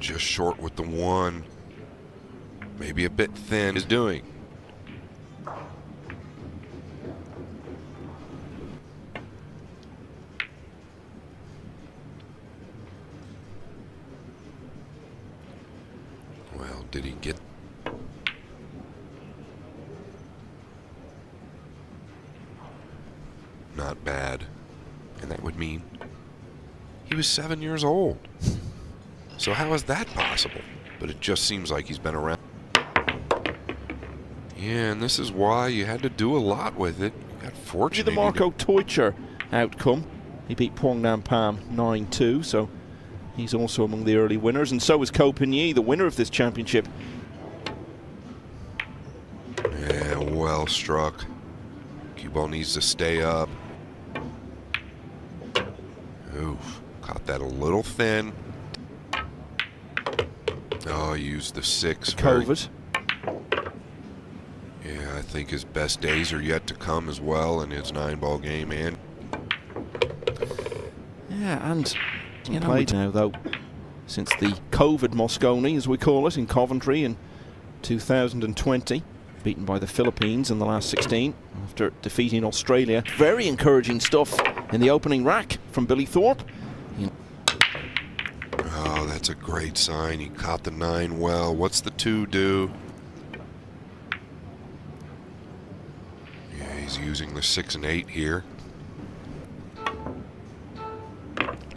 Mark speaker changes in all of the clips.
Speaker 1: just short with the 1. Maybe a bit thin is doing. Well, did he get... Not bad. And that would mean he was 7 years old. So how is that possible? But it just seems like he's been around. Yeah, and this is why you had to do a lot with it. You got fortunate.
Speaker 2: The Marco Teucher outcome. He beat Puong Nam Pham 9-2, so he's also among the early winners. And so is Ko Pin-Yi, the winner of this championship.
Speaker 1: Yeah, well struck. Cue ball needs to stay up. Oof, caught that a little thin. Oh, used the 6.
Speaker 2: COVID.
Speaker 1: Yeah, I think his best days are yet to come as well in his 9-ball game. And
Speaker 2: yeah, and you know, played now though since the COVID Moscone, as we call it, in Coventry in 2020, beaten by the Philippines in the last 16 after defeating Australia. Very encouraging stuff in the opening rack from Billy Thorpe.
Speaker 1: Oh, that's a great sign. He caught the 9 well. What's the 2 do? Yeah, he's using the 6 and 8 here.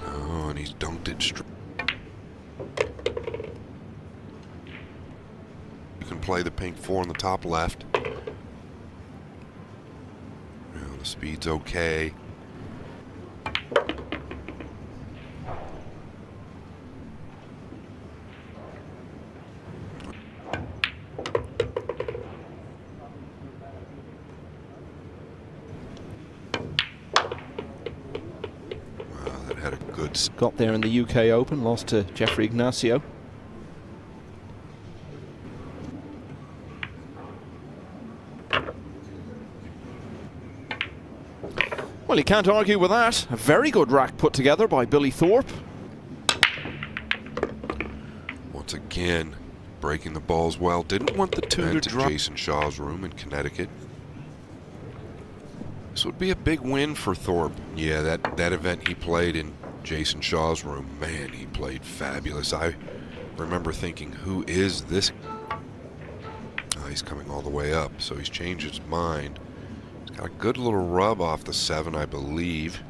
Speaker 1: Oh, and he's dunked it straight. You can play the pink 4 on the top left. Well, the speed's okay. Had a good...
Speaker 2: Got there in the UK Open, lost to Jeffrey Ignacio. Well, you can't argue with that. A very good rack put together by Billy Thorpe.
Speaker 1: Once again, breaking the balls well. Didn't want the 2 to drop. Jason Shaw's room in Connecticut. This would be a big win for Thorpe. Yeah, that event he played in Jason Shaw's room, man, he played fabulous. I remember thinking, who is this? Oh, he's coming all the way up, so he's changed his mind. He's got a good little rub off the 7, I believe.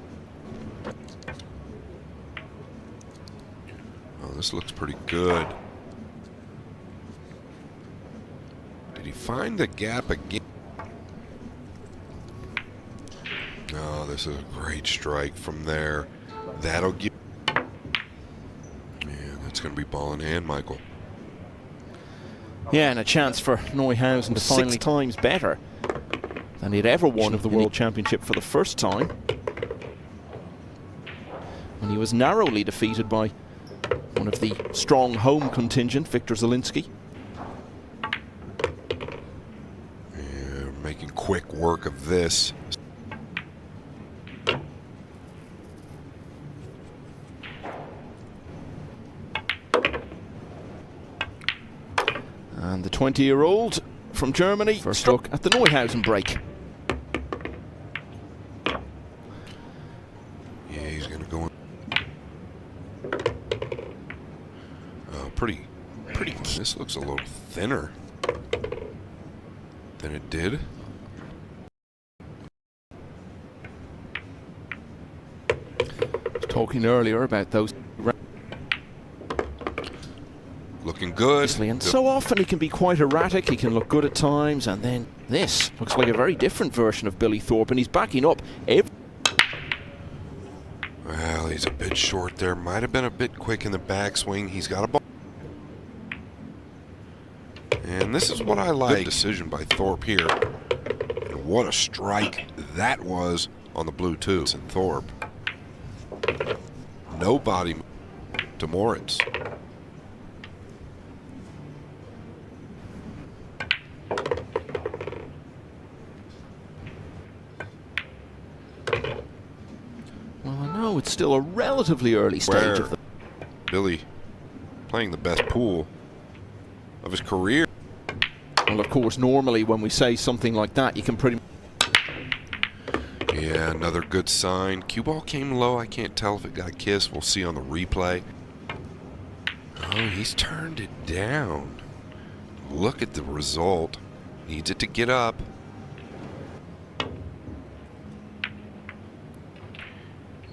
Speaker 1: Oh, this looks pretty good. Did he find the gap again? Oh, this is a great strike from there. That'll give... Yeah, that's going to be ball in hand, Michael.
Speaker 2: Yeah, and a chance for Neuhausen to finally 6 times better than he'd ever won of the World Championship for the first time. When he was narrowly defeated by one of the strong home contingent, Victor Zielinski.
Speaker 1: Yeah, making quick work of this.
Speaker 2: And the 20-year-old from Germany, first look at the Neuhausen break.
Speaker 1: Yeah, he's going to go in. Pretty. This looks a little thinner than it did.
Speaker 2: Talking earlier about those.
Speaker 1: Looking good.
Speaker 2: And so often he can be quite erratic, he can look good at times, and then this looks like a very different version of Billy Thorpe, and he's backing up every...
Speaker 1: Well, he's a bit short there. Might have been a bit quick in the backswing. He's got a ball. And this is what I like. Good decision by Thorpe here. And what a strike that was on the blue too. And Thorpe. No body to Moritz.
Speaker 2: Well, I know it's still a relatively early stage of the...
Speaker 1: Billy playing the best pool of his career.
Speaker 2: Well, of course, normally when we say something like that, you can pretty...
Speaker 1: Yeah, another good sign. Cue ball came low. I can't tell if it got a kiss. We'll see on the replay. Oh, he's turned it down. Look at the result. Needs it to get up.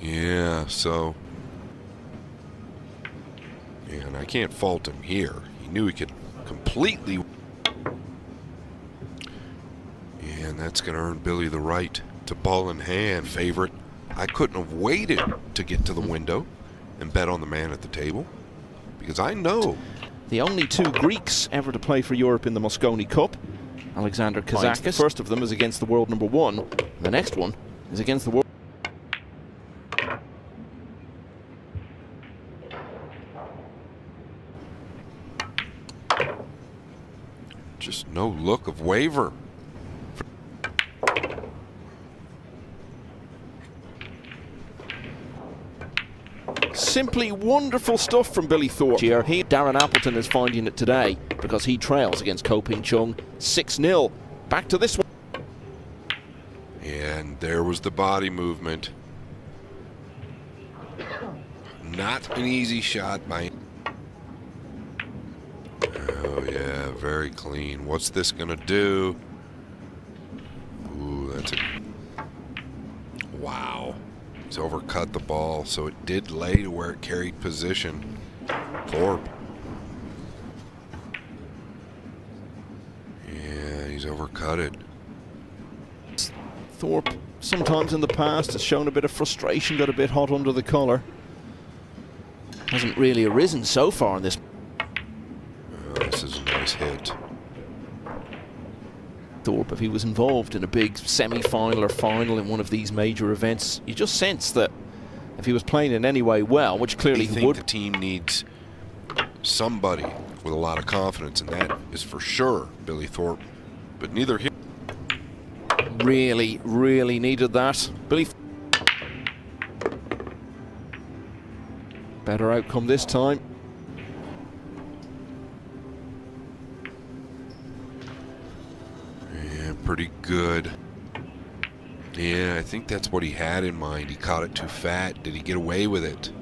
Speaker 1: Yeah, so... Yeah, and I can't fault him here. He knew he could completely... And that's going to earn Billy the right to ball in hand. Favorite. I couldn't have waited to get to the window and bet on the man at the table, because I know.
Speaker 2: The only two Greeks ever to play for Europe in the Mosconi Cup, Alexander Kazakis. The first of them is against the world number 1. The next one is against the world.
Speaker 1: Just no look of waver.
Speaker 2: Simply wonderful stuff from Billy Thorpe. Here, Darren Appleton is finding it today because he trails against Ko Ping Chung 6-0. Back to this one.
Speaker 1: And there was the body movement. Not an easy shot by... Oh yeah, very clean. What's this gonna do? Ooh, that's a... Wow. He's overcut the ball, so it did lay to where it carried position. Thorpe. Yeah, he's overcut it.
Speaker 2: Thorpe, sometimes in the past, has shown a bit of frustration, got a bit hot under the collar. Hasn't really arisen so far in this.
Speaker 1: This is a nice hit.
Speaker 2: Thorpe, if he was involved in a big semi-final or final in one of these major events, you just sense that if he was playing in any way well, which clearly he would.
Speaker 1: The team needs somebody with a lot of confidence, and that is for sure Billy Thorpe. But neither here.
Speaker 2: Really, really needed that. Billy. Better outcome this time.
Speaker 1: Pretty good. Yeah, I think that's what he had in mind. He caught it too fat. Did he get away with it?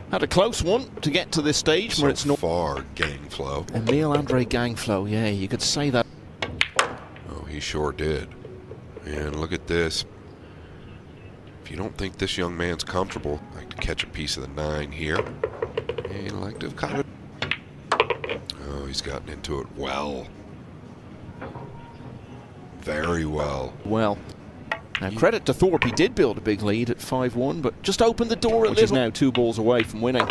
Speaker 2: Had a close one to get to this stage where it's not
Speaker 1: far. Gangflow.
Speaker 2: Emile Andre Gangflow, yeah, you could say that.
Speaker 1: Oh, he sure did. And look at this. If you don't think this young man's comfortable, I'd like to catch a piece of the 9 here. And I'd like to have caught it. Oh, he's gotten into it well. Very well.
Speaker 2: Well, now credit to Thorpe, he did build a big lead at 5-1, but just opened the door a little. Which is now 2 balls away from winning.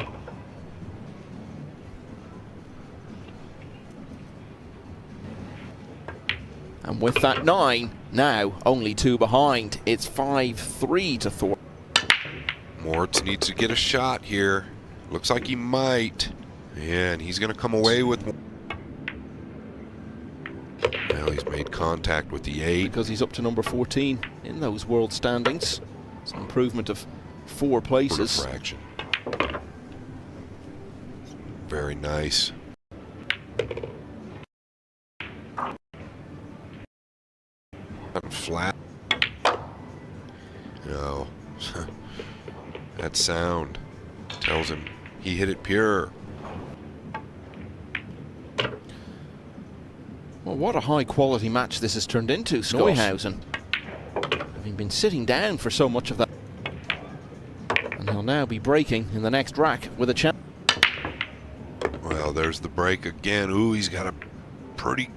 Speaker 2: And with that 9, now only 2 behind. It's 5-3 to Thorpe.
Speaker 1: Moritz needs to get a shot here. Looks like he might. Yeah, and he's going to come away with... Well, he's made contact with the 8.
Speaker 2: Because he's up to number 14 in those world standings. It's an improvement of 4 places.
Speaker 1: Fraction. Very nice. Flat. No. That sound tells him he hit it pure.
Speaker 2: Well, what a high-quality match this has turned into, Neuhausen. Having been sitting down for so much of that. And he'll now be breaking in the next rack with a chance.
Speaker 1: Well, there's the break again. Ooh, he's got a pretty...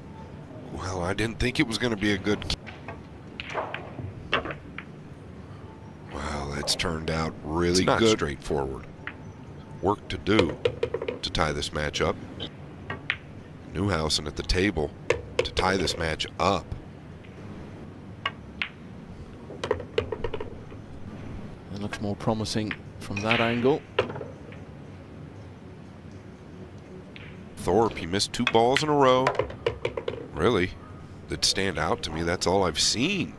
Speaker 1: Well, I didn't think it was going to be a good... Well, that's turned out really good. Not straightforward. Work to do to tie this match up. Neuhausen at the table to tie this match up.
Speaker 2: It looks more promising from that angle.
Speaker 1: Thorpe, he missed 2 balls in a row. Really, that stand out to me. That's all I've seen.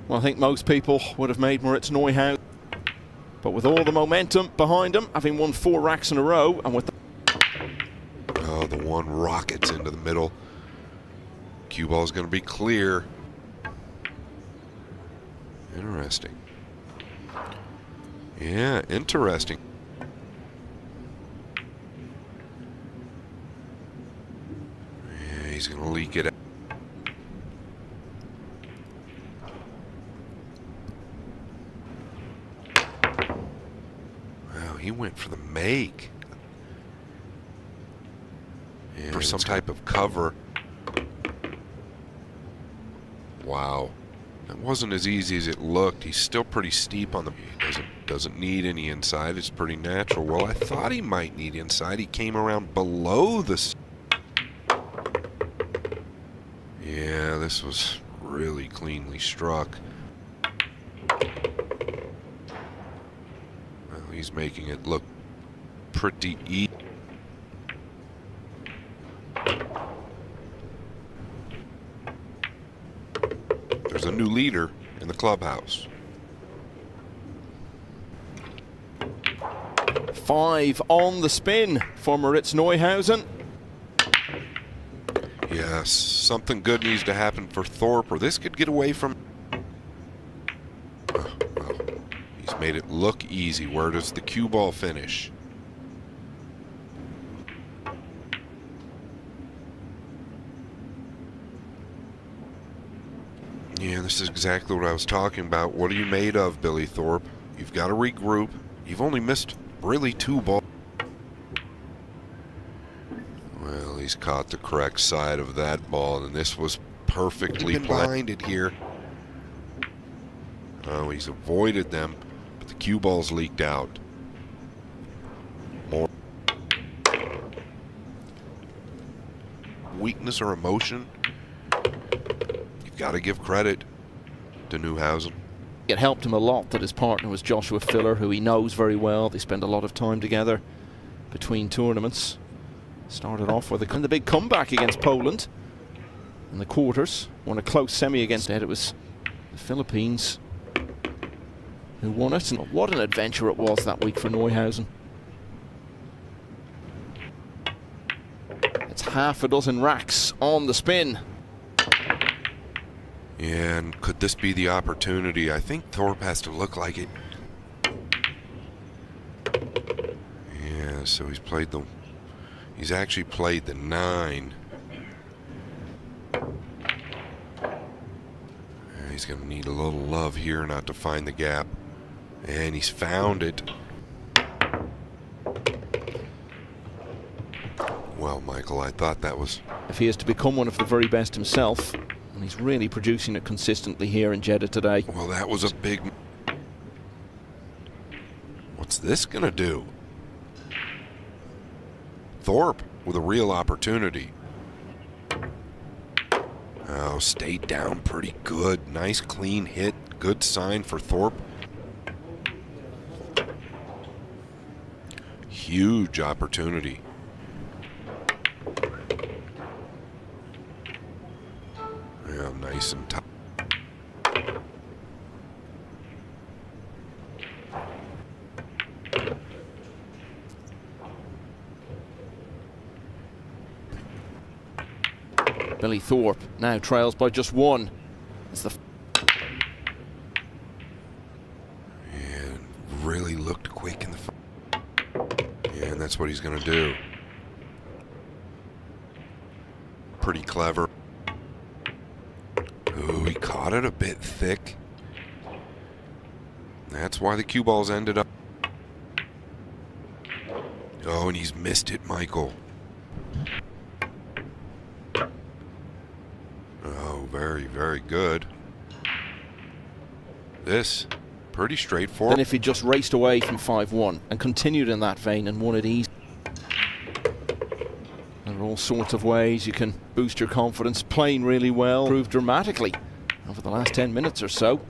Speaker 2: Well, I think most people would have made Moritz Neuhausen, but with all the momentum behind him, having won 4 racks in a row, and with the
Speaker 1: the one rockets into the middle. Cue ball is going to be clear. Interesting. Yeah, interesting. Yeah, he's going to leak it out. Wow, he went for the make. Yeah, for some type of cover. Wow. That wasn't as easy as it looked. He's still pretty steep on the... He doesn't need any inside. It's pretty natural. Well, I thought he might need inside. He came around below the... Yeah, this was really cleanly struck. Well, he's making it look pretty easy. There's a new leader in the clubhouse.
Speaker 2: 5 on the spin for Moritz Neuhausen.
Speaker 1: Yes, something good needs to happen for Thorpe, or this could get away from... well, he's made it look easy. Where does the cue ball finish? Yeah, this is exactly what I was talking about. What are you made of, Billy Thorpe? You've got to regroup. You've only missed really 2 balls. Well, he's caught the correct side of that ball, and this was perfectly blinded here. Oh, he's avoided them, but the cue ball's leaked out. More weakness or emotion. Got to give credit to Neuhausen.
Speaker 2: It helped him a lot that his partner was Joshua Filler, who he knows very well. They spend a lot of time together between tournaments. Started off with the big comeback against Poland in the quarters. Won a close semi against it. It was the Philippines who won it. And what an adventure it was that week for Neuhausen. It's half a dozen racks on the spin.
Speaker 1: And could this be the opportunity? I think Thorpe has to look like it. Yeah, so he's actually played the 9. He's going to need a little love here not to find the gap. And he's found it. Well, Michael, I thought that was...
Speaker 2: If he is to become one of the very best himself, and he's really producing it consistently here in Jeddah today.
Speaker 1: Well, that was a big... What's this going to do? Thorpe with a real opportunity. Oh, stayed down pretty good. Nice clean hit. Good sign for Thorpe. Huge opportunity. Yeah, nice and tight.
Speaker 2: Billy Thorpe now trails by just 1. It's the
Speaker 1: And really looked quick in the... Yeah, and that's what he's going to do. Pretty clever. Ooh, he caught it a bit thick. That's why the cue balls ended up. Oh, and he's missed it, Michael. Oh, very, very good. This, pretty straightforward.
Speaker 2: And if he just raced away from 5-1 and continued in that vein and won it easy. There are all sorts of ways you can boost your confidence. Playing really well, improved dramatically over the last 10 minutes or so.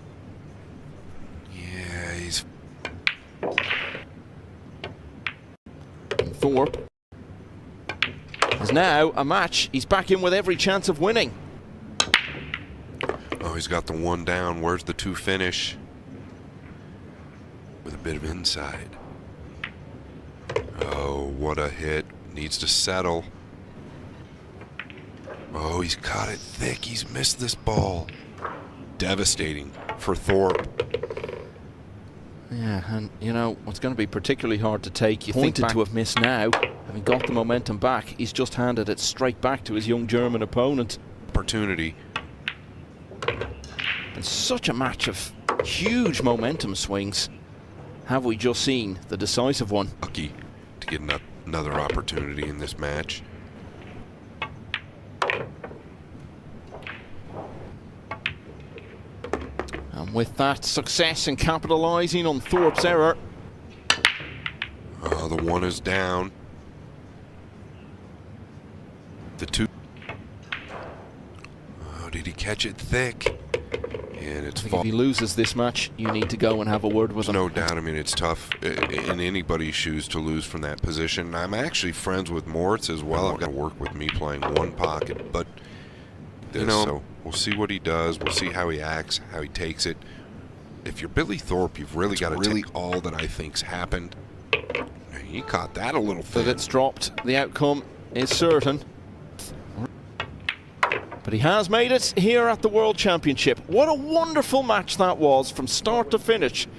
Speaker 1: Yeah, he's...
Speaker 2: And Thorpe is now a match. He's back in with every chance of winning.
Speaker 1: Oh, he's got the one down. Where's the two finish? With a bit of inside. Oh, what a hit. Needs to settle. Oh, he's caught it thick. He's missed this ball. Devastating for Thorpe.
Speaker 2: Yeah, and you know, what's going to be particularly hard to take, you pointed to have missed now, having got the momentum back, he's just handed it straight back to his young German opponent.
Speaker 1: Opportunity.
Speaker 2: And such a match of huge momentum swings have we just seen, the decisive one.
Speaker 1: Lucky to get another opportunity in this match.
Speaker 2: And with that success in capitalising on Thorpe's error.
Speaker 1: Oh, the one is down. The two. Oh, did he catch it thick? And it's
Speaker 2: if he loses this match, you need to go and have a word with him.
Speaker 1: No doubt. I mean, it's tough in anybody's shoes to lose from that position. I'm actually friends with Moritz as well. I've got to work with me playing one pocket, but you know, so we'll see what he does. We'll see how he acts, how he takes it. If you're Billy Thorpe, you've really got to take all that I think's happened. He caught that a little thin.
Speaker 2: That it's dropped. The outcome is certain. But he has made it here at the World Championship. What a wonderful match that was from start to finish.